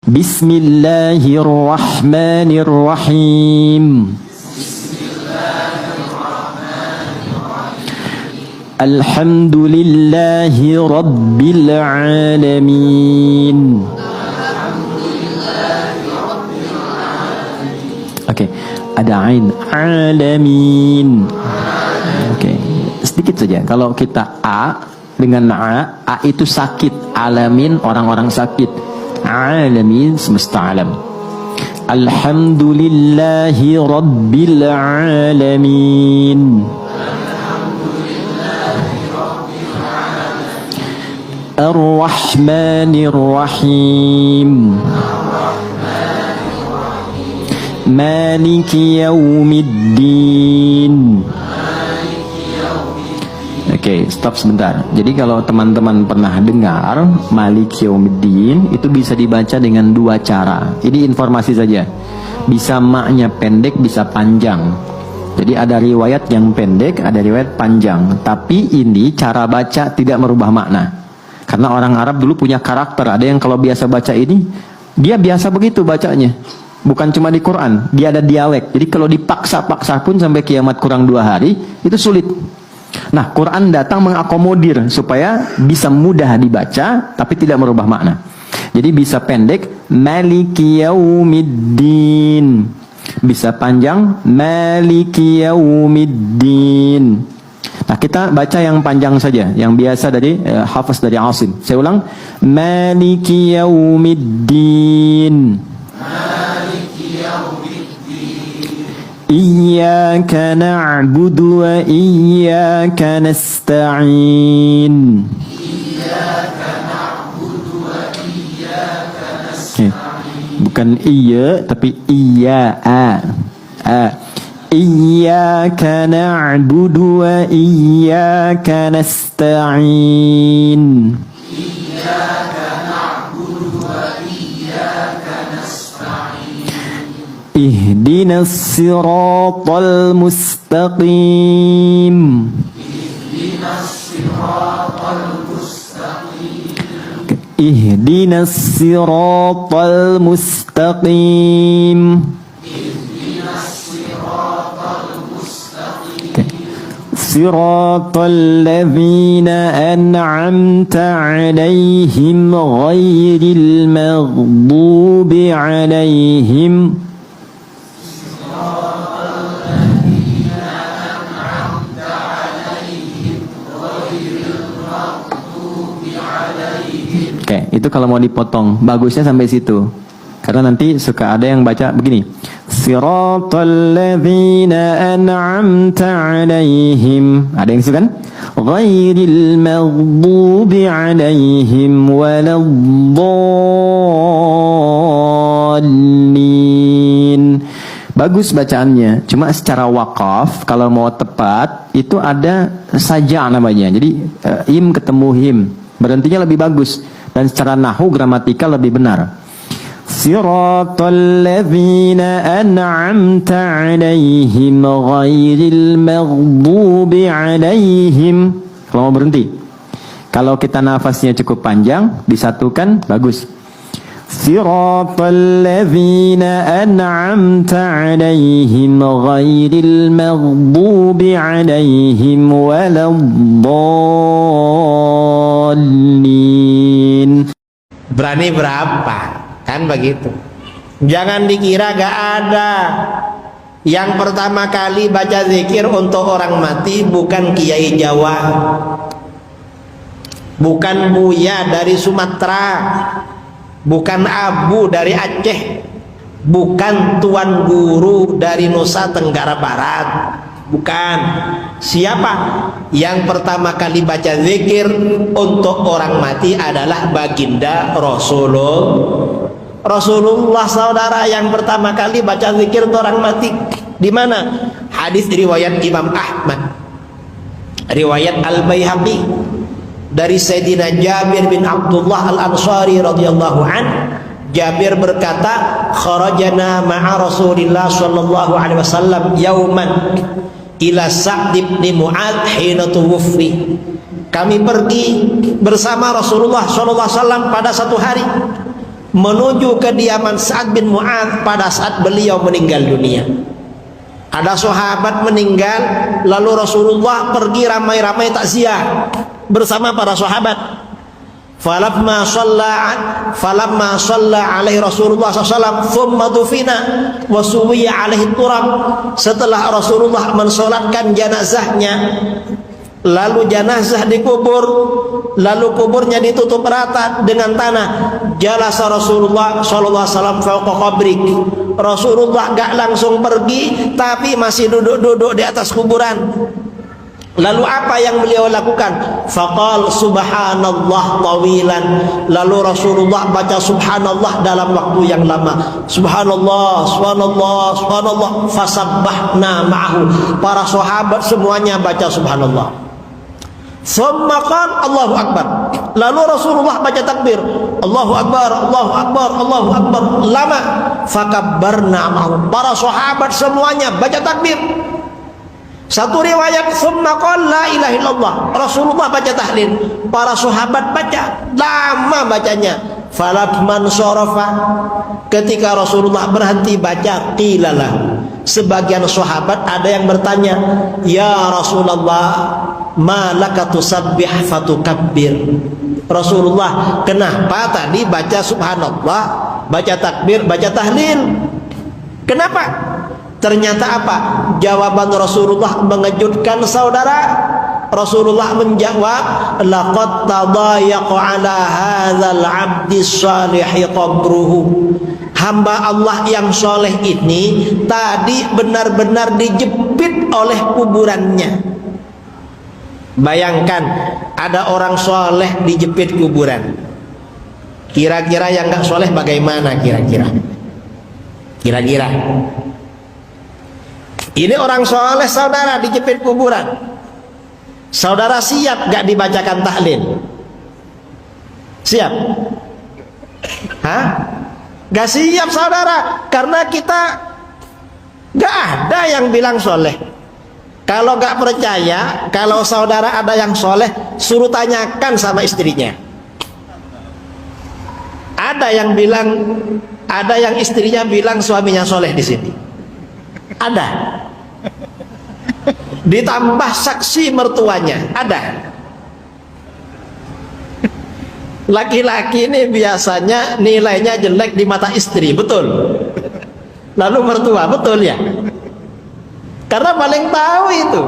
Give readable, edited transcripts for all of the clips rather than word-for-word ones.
Bismillahirrahmanirrahim. Alhamdulillahi rabbil alamin. Oke, ada ain, alamin. Oke, sedikit saja. Kalau kita a dengan a itu sakit, alamin orang-orang sakit, alamin semesta alam. Alhamdulillahi rabbil alamin. Ar-Rahmanir-Rahim. Maliki Yaumiddin. Oke, stop sebentar. Jadi kalau teman-teman pernah dengar Maliki Yaumiddin, itu bisa dibaca dengan dua cara. Ini informasi saja. Bisa maknya pendek, bisa panjang. Jadi ada riwayat yang pendek, ada riwayat panjang. Tapi ini cara baca tidak merubah makna. Karena orang Arab dulu punya karakter. Ada yang kalau biasa baca ini, dia biasa begitu bacanya. Bukan cuma di Quran, dia ada dialek. Jadi kalau dipaksa-paksa pun sampai kiamat kurang 2 hari, itu sulit. Nah, Quran datang mengakomodir supaya bisa mudah dibaca, tapi tidak merubah makna. Jadi bisa pendek, Maliki Yaumiddin. Bisa panjang, Maliki Yaumiddin. Nah, kita baca yang panjang saja, yang biasa dari hafaz dari Asim. Saya ulang, Maliki Yaumiddin. Maliki Yaumiddin. Iyyaka na'budu wa iyyaka nasta'in. Iyyaka na'budu wa iyyaka nasta'in. Bukan iya, tapi iya a. Iyyaka na'budu wa iyyaka nasta'in. Iyyaka na'budu wa iyyaka nasta'in. Ihdinas siratal mustaqim. Ihdinas siratal mustaqim. Ihdinas siratal mustaqim. Siratal ladzina an'amta 'alaihim ghairil maghdubi 'alaihim. Oke, itu kalau mau dipotong, bagusnya sampai situ. Karena nanti suka ada yang baca begini. Siratal ladzina an'amta 'alaihim. Ada yang suka kan? Ghairil maghdubi 'alaihim waladdallin. Bagus bacaannya. Cuma secara wakaf kalau mau tepat itu ada saja namanya. Jadi im ketemu him. Berhentinya lebih bagus dan secara nahwu gramatika lebih benar. Siratal ladzina an'amta 'alaihim ghairil maghdubi 'alaihim. Kalau mau berhenti. Kalau kita nafasnya cukup panjang, disatukan bagus. Siratal ladzina an'amta 'alaihim ghairil maghdubi 'alaihim waladdallin. Berani berapa? Kan begitu. Jangan dikira gak ada. Yang pertama kali baca zikir untuk orang mati bukan Kiai Jawa, bukan Buya dari Sumatera, bukan Abu dari Aceh, bukan Tuan Guru dari Nusa Tenggara Barat. Bukan. Siapa? Yang pertama kali baca zikir untuk orang mati adalah baginda Rasulullah saudara, yang pertama kali baca zikir untuk orang mati. Di mana? Hadis riwayat Imam Ahmad, riwayat Al-Baihaqi dari Sayyidina Jabir bin Abdullah Al-Ansari radhiyallahu an. Jabir berkata, kharajana ma'a Rasulillah sallallahu alaihi wasallam yauman ila Sa'd bin Mu'adz hina tuwfi. Kami pergi bersama Rasulullah sallallahu alaihi wasallam pada satu hari menuju kediaman Sa'ad bin Mu'adz pada saat beliau meninggal dunia. Ada sahabat meninggal, lalu Rasulullah pergi ramai-ramai takziah bersama para sahabat. Falamma shalla alaihi Rasulullah SAW thumma dufina wa suwiya alaihi turab. Setelah Rasulullah mensolatkan jenazahnya, lalu jenazah dikubur, lalu kuburnya ditutup rata dengan tanah. Jalasa Rasulullah sallallahu alaihi wasallam fawqa qabrik. Rasulullah gak langsung pergi, tapi masih duduk-duduk di atas kuburan. Lalu apa yang beliau lakukan? Faqal subhanallah tawilan. Lalu Rasulullah baca subhanallah dalam waktu yang lama. Subhanallah, subhanallah, subhanallah. Fasabbahna ma'ahu. Para sahabat semuanya baca subhanallah. Thumma qala Allahu akbar. Lalu Rasulullah baca takbir. Allahu akbar, Allahu akbar, Allahu akbar. Lama. Fakabbarna ma'ahu. Para sahabat semuanya baca takbir. Satu riwayat summa qala la ilaha illallah. Rasulullah baca tahlil, para sahabat baca, lama bacanya. Falamman sarafa, ketika Rasulullah berhenti baca, qilalah. Sebagian sahabat ada yang bertanya, "Ya Rasulullah, ma laka tusabbih fatukabbir?" Rasulullah, kenapa tadi baca subhanallah, baca takbir, baca tahlil? Kenapa? Ternyata apa? Jawaban Rasulullah mengejutkan saudara. Rasulullah menjawab, laqad tadayaqa ala hadzal 'abdi shalihi qabruhu. Hamba Allah yang soleh ini tadi benar-benar dijepit oleh kuburannya. Bayangkan ada orang soleh dijepit kuburan. Kira-kira yang gak soleh bagaimana kira-kira? Kira-kira ini orang soleh saudara dijepit kuburan. Saudara siap gak dibacakan tahlil? Siap? Hah? Gak siap saudara, karena kita gak ada yang bilang soleh. Kalau gak percaya, kalau saudara ada yang soleh, suruh tanyakan sama istrinya. Ada yang bilang, ada yang istrinya bilang suaminya soleh di sini. Ada. Ditambah saksi mertuanya, ada. Laki-laki ini biasanya nilainya jelek di mata istri, betul. Lalu mertua, betul ya? Karena paling tahu itu.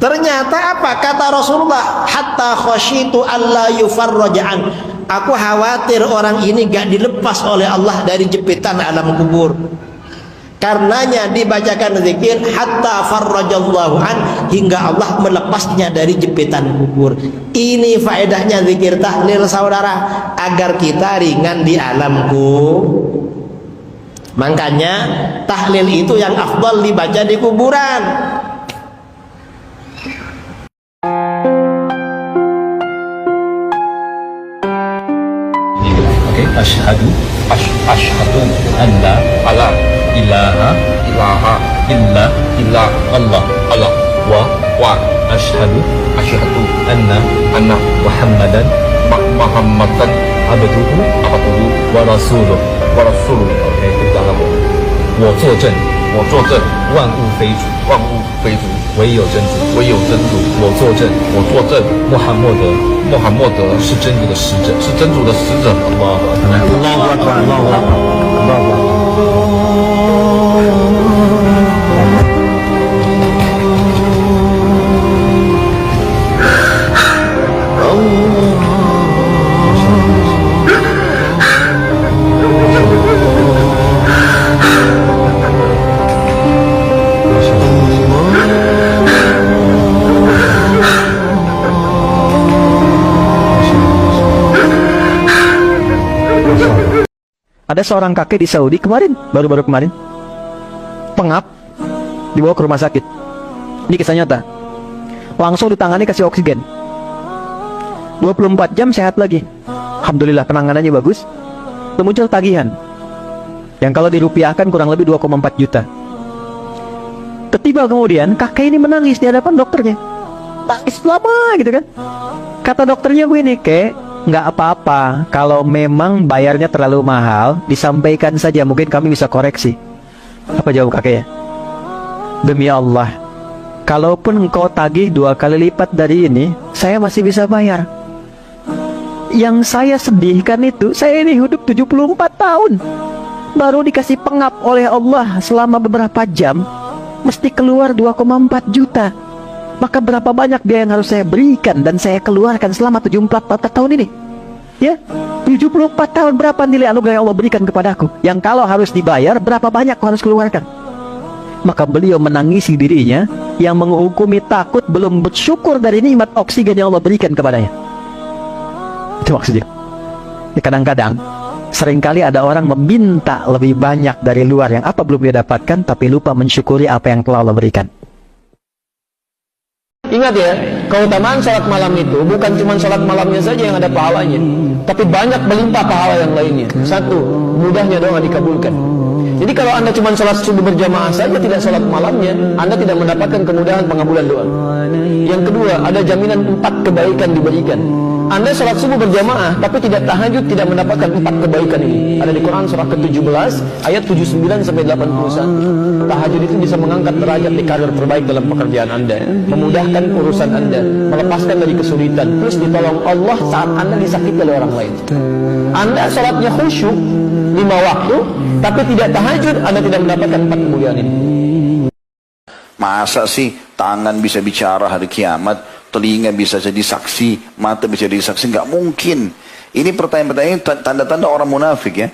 Ternyata apa? Kata Rasulullah, hatta khasyitu alla yufarraja'an. Aku khawatir orang ini gak dilepas oleh Allah dari jepitan alam kubur. Karenanya dibacakan zikir hatta farrajallahu an, hingga Allah melepasnya dari jepitan kubur. Ini faedahnya zikir tahlil saudara, agar kita ringan di alam kubur. Makanya tahlil itu yang afdal dibaca di kuburan. Asyhadu anna la ilaha illa Allah wa asyhadu anna Muhammadan abduhu wa rasuluh. OK， 知道了。我作证，万物非主，唯有真主。我作证，穆罕默德是真主的使者，Allahu Akbar。Ada seorang kakek di Saudi kemarin, baru-baru kemarin, pengap, dibawa ke rumah sakit. Ini kisah nyata. Langsung ditangani, kasih oksigen. 24 jam sehat lagi. Alhamdulillah, penanganannya bagus. Muncul tagihan yang kalau dirupiahkan kurang lebih 2,4 juta. Ketiba kemudian kakek ini menangis di hadapan dokternya. Nangis lama gitu kan. Kata dokternya begini, "Kek, nggak apa-apa. Kalau memang bayarnya terlalu mahal, disampaikan saja, mungkin kami bisa koreksi. Apa jawab kakek ya? Demi Allah, kalaupun engkau tagih 2 kali lipat dari ini, saya masih bisa bayar. Yang saya sedihkan itu, saya ini hidup 74 tahun, baru dikasih pengap oleh Allah selama beberapa jam, mesti keluar 2,4 juta. Maka berapa banyak biaya yang harus saya berikan dan saya keluarkan selama 74 tahun ini? Ya, 74 tahun, berapa nilai anugerah yang Allah berikan kepadaku? Yang kalau harus dibayar, berapa banyak aku harus keluarkan? Maka beliau menangisi dirinya yang menghukumi takut belum bersyukur dari nikmat oksigen yang Allah berikan kepadanya. Itu maksudnya. Ya, kadang-kadang seringkali ada orang meminta lebih banyak dari luar yang apa belum dia dapatkan, tapi lupa mensyukuri apa yang telah Allah berikan. Ingat ya, keutamaan sholat malam itu bukan cuma sholat malamnya saja yang ada pahalanya, tapi banyak melimpah pahala yang lainnya. Satu, mudahnya doa dikabulkan. Jadi kalau Anda cuma sholat subuh berjamaah saja, tidak sholat malamnya, Anda tidak mendapatkan kemudahan pengabulan doa. Yang kedua, ada jaminan 4 kebaikan diberikan. Anda sholat subuh berjamaah tapi tidak tahajud, tidak mendapatkan 4 kebaikan ini. Ada di Quran surah ke-17 ayat 79 sampai 81. Tahajud itu bisa mengangkat derajat di karir terbaik dalam pekerjaan Anda, memudahkan urusan Anda, melepaskan dari kesulitan, plus ditolong Allah saat Anda disakiti oleh orang lain. Anda sholatnya khusyuk 5 waktu tapi tidak tahajud, Anda tidak mendapatkan 4 kemuliaan ini. Masa sih tangan bisa bicara hari kiamat, telinga bisa jadi saksi, mata bisa jadi saksi? Nggak mungkin. Ini pertanyaan-pertanyaan tanda-tanda orang munafik ya.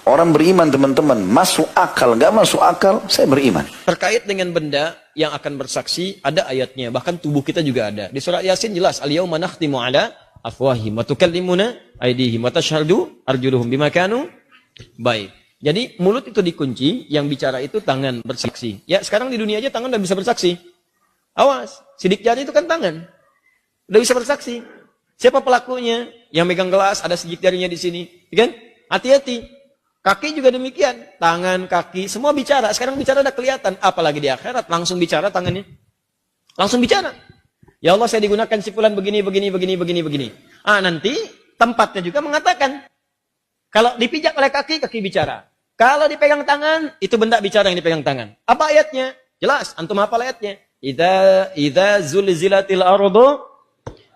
Orang beriman teman-teman, masuk akal, nggak masuk akal, saya beriman. Terkait dengan benda yang akan bersaksi, ada ayatnya, bahkan tubuh kita juga ada. Di surah Yasin jelas, al-yawma nakhtimu ala afwahim wa tukallimuna aydihim wa tashhadu arjuluhum bima kanu. Baik. Jadi mulut itu dikunci, yang bicara itu tangan bersaksi. Ya sekarang di dunia aja tangan udah bisa bersaksi. Awas, sidik jari itu kan tangan. Udah bisa bersaksi. Siapa pelakunya? Yang megang gelas ada sidik jarinya di sini, kan? Hati-hati. Kaki juga demikian. Tangan, kaki, semua bicara. Sekarang bicara udah kelihatan. Apalagi di akhirat, langsung bicara tangannya. Langsung bicara. Ya Allah, saya digunakan si fulan begini. Nanti tempatnya juga mengatakan. Kalau dipijak oleh kaki, kaki bicara. Kalau dipegang tangan, itu benda bicara yang dipegang tangan. Apa ayatnya? Jelas, antum hafal ayatnya. Idza zulzilatil ardu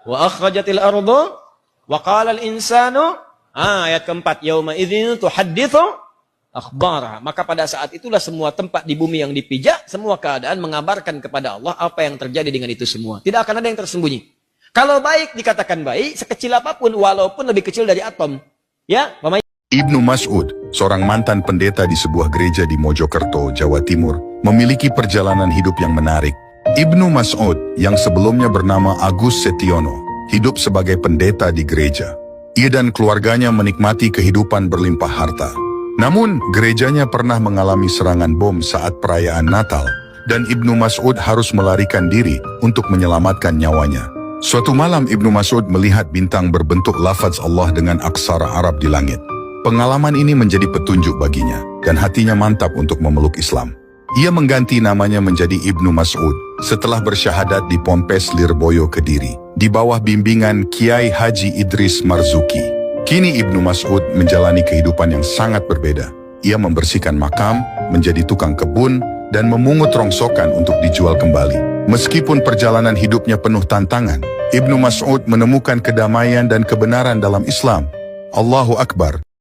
wa akhrajatil ardu wa qala al insanu, ayat keempat, yauma idzin tuhadditsu akhbaraha. Maka pada saat itulah semua tempat di bumi yang dipijak, semua keadaan mengabarkan kepada Allah apa yang terjadi dengan itu semua. Tidak akan ada yang tersembunyi. Kalau baik dikatakan baik, sekecil apapun walaupun lebih kecil dari atom. Ya, Ibnu Mas'ud, seorang mantan pendeta di sebuah gereja di Mojokerto, Jawa Timur, memiliki perjalanan hidup yang menarik. Ibnu Mas'ud, yang sebelumnya bernama Agus Setiono, hidup sebagai pendeta di gereja. Ia dan keluarganya menikmati kehidupan berlimpah harta. Namun, gerejanya pernah mengalami serangan bom saat perayaan Natal, dan Ibnu Mas'ud harus melarikan diri untuk menyelamatkan nyawanya. Suatu malam Ibnu Mas'ud melihat bintang berbentuk lafaz Allah dengan aksara Arab di langit. Pengalaman ini menjadi petunjuk baginya, dan hatinya mantap untuk memeluk Islam. Ia mengganti namanya menjadi Ibnu Mas'ud setelah bersyahadat di Pompes Lirboyo, Kediri, di bawah bimbingan Kiai Haji Idris Marzuki. Kini Ibnu Mas'ud menjalani kehidupan yang sangat berbeda. Ia membersihkan makam, menjadi tukang kebun, dan memungut rongsokan untuk dijual kembali. Meskipun perjalanan hidupnya penuh tantangan, Ibnu Mas'ud menemukan kedamaian dan kebenaran dalam Islam. Allahu Akbar.